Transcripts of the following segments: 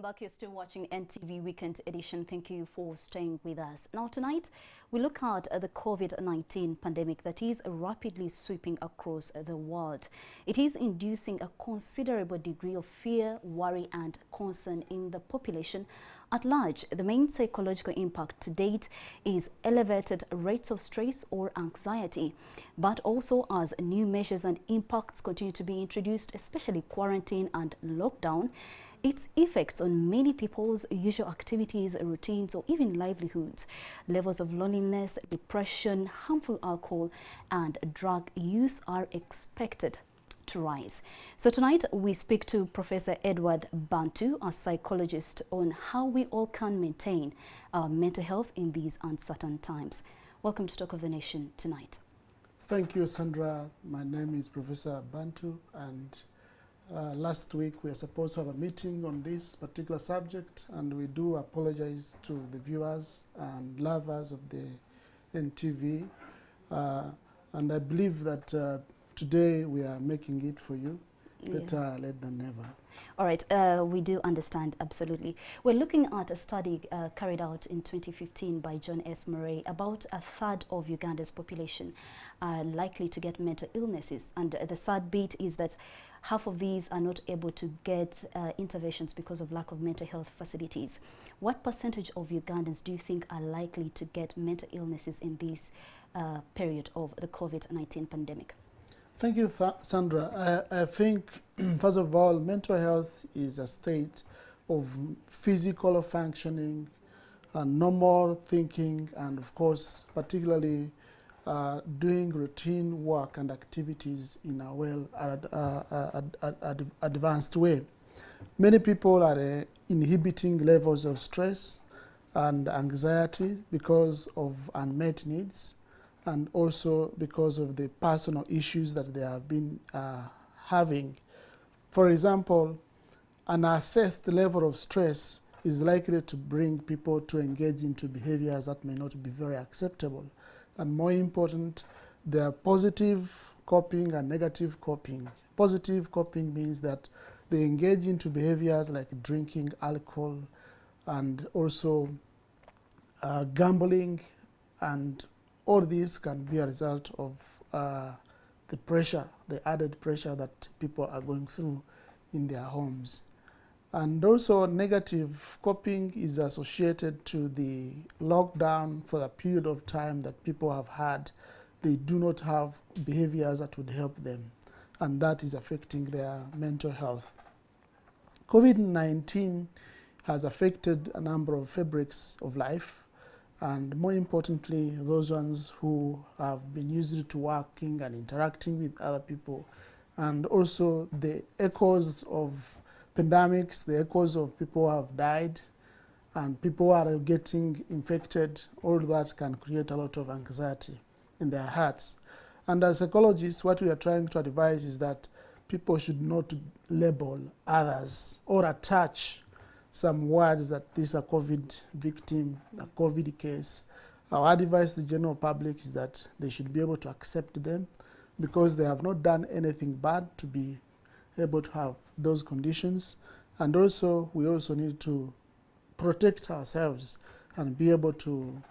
Welcome back. You're still watching NTV Weekend Edition. Thank you for staying with us. Now tonight, we look at the COVID-19 pandemic that is rapidly sweeping across the world. It is inducing a considerable degree of fear, worry and concern in the population at large. The main psychological impact to date is elevated rates of stress or anxiety, but also as new measures and impacts continue to be introduced, especially quarantine and lockdown, its effects on many people's usual activities, routines, or even livelihoods. Levels of loneliness, depression, harmful alcohol, and drug use are expected to rise. So tonight we speak to Professor Edward Bantu, a psychologist, on how we all can maintain our mental health in these uncertain times. Welcome to Talk of the Nation tonight. Thank you, Sandra. My name is Professor Bantu, and last week we were supposed to have a meeting on this particular subject, and we do apologize to the viewers and lovers of the NTV. And I believe that today we are making it for you. Better late than never. All right, we do understand, absolutely. We're looking at a study carried out in 2015 by John S. Murray. About a third of Uganda's population are likely to get mental illnesses. And the sad bit is that half of these are not able to get interventions because of lack of mental health facilities. What percentage of Ugandans do you think are likely to get mental illnesses in this period of the COVID-19 pandemic? Thank you, Sandra. I think, first of all, mental health is a state of physical functioning, normal thinking, and of course, particularly doing routine work and activities in a well advanced way. Many people are inhibiting levels of stress and anxiety because of unmet needs, and also because of the personal issues that they have been having. For example, an assessed level of stress is likely to bring people to engage into behaviors that may not be very acceptable. And more important, there are positive coping and negative coping. Positive coping means that they engage into behaviors like drinking alcohol and also gambling, and all these can be a result of the pressure, the added pressure that people are going through in their homes. And also negative coping is associated to the lockdown for the period of time that people have had. They do not have behaviors that would help them, and that is affecting their mental health. COVID-19 has affected a number of fabrics of life, and more importantly, those ones who have been used to working and interacting with other people, and also the echoes of pandemics, the echoes of people who have died, and people who are getting infected. All that can create a lot of anxiety in their hearts. And as psychologists, what we are trying to advise is that people should not label others or attach some words that this is a COVID victim, a COVID case. Our advice to the general public is that they should be able to accept them because they have not done anything bad to be able to have those conditions. And also, we also need to protect ourselves and be able to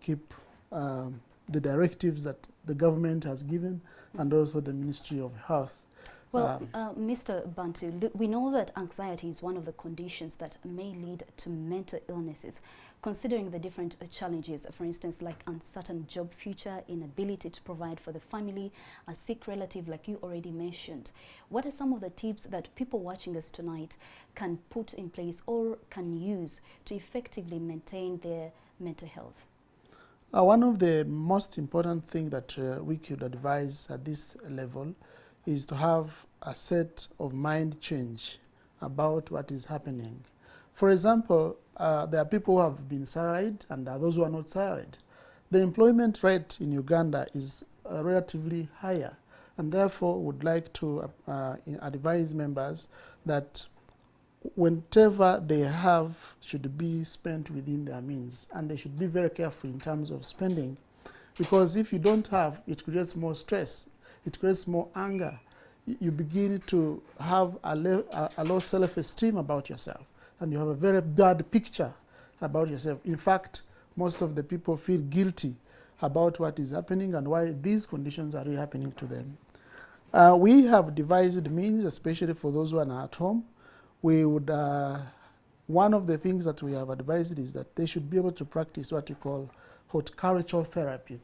keep the directives that the government has given, and also the Ministry of Health. Well, Mr. Bantu, we know that anxiety is one of the conditions that may lead to mental illnesses. Considering the different challenges, for instance, like uncertain job future, inability to provide for the family, a sick relative like you already mentioned, what are some of the tips that people watching us tonight can put in place or can use to effectively maintain their mental health? One of the most important things that we could advise at this level is to have a set of mind change about what is happening. For example, there are people who have been salaried and there are those who are not salaried. The employment rate in Uganda is relatively higher, and therefore would like to advise members that whatever they have should be spent within their means, and they should be very careful in terms of spending, because if you don't have, it creates more stress, it creates more anger. You begin to have a low self-esteem about yourself, and you have a very bad picture about yourself. In fact, most of the people feel guilty about what is happening and why these conditions are really happening to them. We have devised means, especially for those who are at home. We would, one of the things that we have advised is that they should be able to practice what we call horticultural therapy.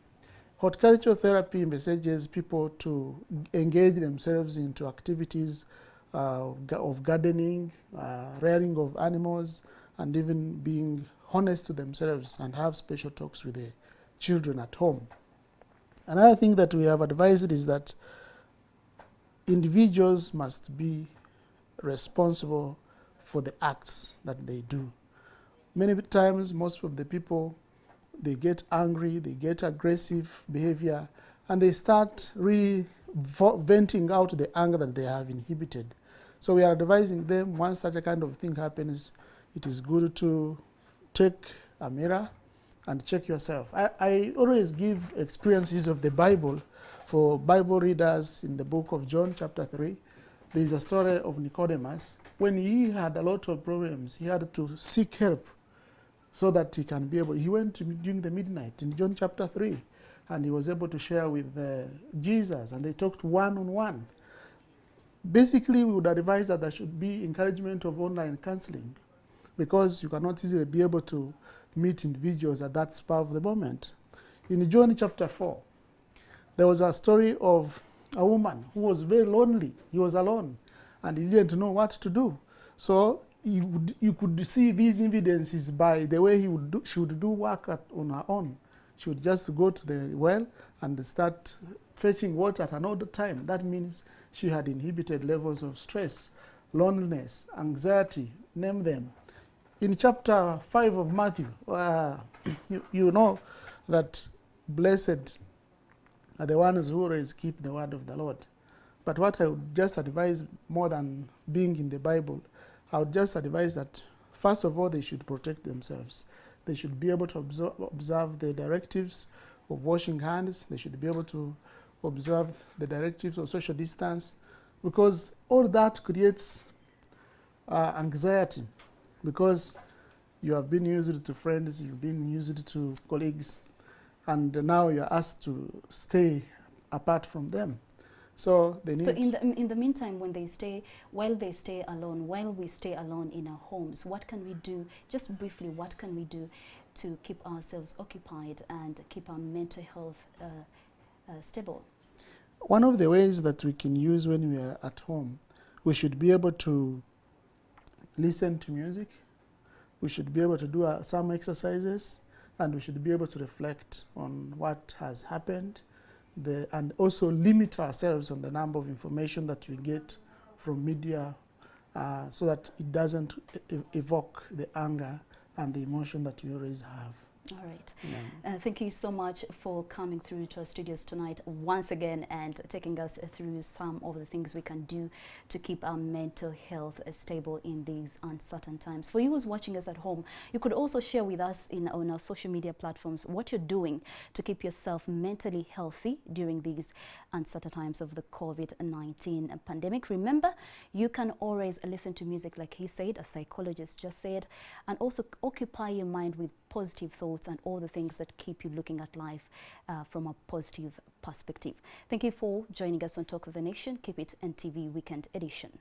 Horticultural therapy envisages people to engage themselves into activities of gardening, rearing of animals, and even being honest to themselves and have special talks with the children at home. Another thing that we have advised is that individuals must be responsible for the acts that they do. Many times, most of the people, they get angry, they get aggressive behavior, and they start really venting out the anger that they have inhibited. So we are advising them, once such a kind of thing happens, it is good to take a mirror and check yourself. I always give experiences of the Bible for Bible readers. In the book of John chapter 3, there is a story of Nicodemus. When he had a lot of problems, he had to seek help so that he can be able, he went during the midnight in John chapter 3, and he was able to share with Jesus, and they talked one-on-one. Basically, we would advise that there should be encouragement of online counseling, because you cannot easily be able to meet individuals at that spur of the moment. In John chapter 4, there was a story of a woman who was very lonely. He was alone, and he didn't know what to do. So you could see these evidences by the way she would do work on her own. She would just go to the well and start fetching water at an odd time. That means she had inhibited levels of stress, loneliness, anxiety, name them. In chapter 5 of Matthew, you know that blessed are the ones who always keep the word of the Lord. But what I would just advise, more than being in the Bible, I would just advise that, first of all, they should protect themselves. They should be able to observe the directives of washing hands. They should be able to observe the directives of social distance, because all that creates anxiety, because you have been used to friends, you've been used to colleagues, and now you're asked to stay apart from them. So they need. So in the meantime, while they stay alone, while we stay alone in our homes, what can we do? Just briefly, what can we do to keep ourselves occupied and keep our mental health stable? One of the ways that we can use when we are at home, we should be able to listen to music. We should be able to do some exercises, and we should be able to reflect on what has happened. And also limit ourselves on the number of information that we get from media, so that it doesn't evoke the anger and the emotion that we always have. All right. Yeah. Thank you so much for coming through to our studios tonight once again and taking us through some of the things we can do to keep our mental health stable in these uncertain times. For you who's watching us at home, you could also share with us on our social media platforms what you're doing to keep yourself mentally healthy during these uncertain times of the COVID-19 pandemic. Remember, you can always listen to music, like he said, a psychologist just said, and also occupy your mind with positive thoughts and all the things that keep you looking at life from a positive perspective. Thank you for joining us on Talk of the Nation. Keep it NTV Weekend Edition.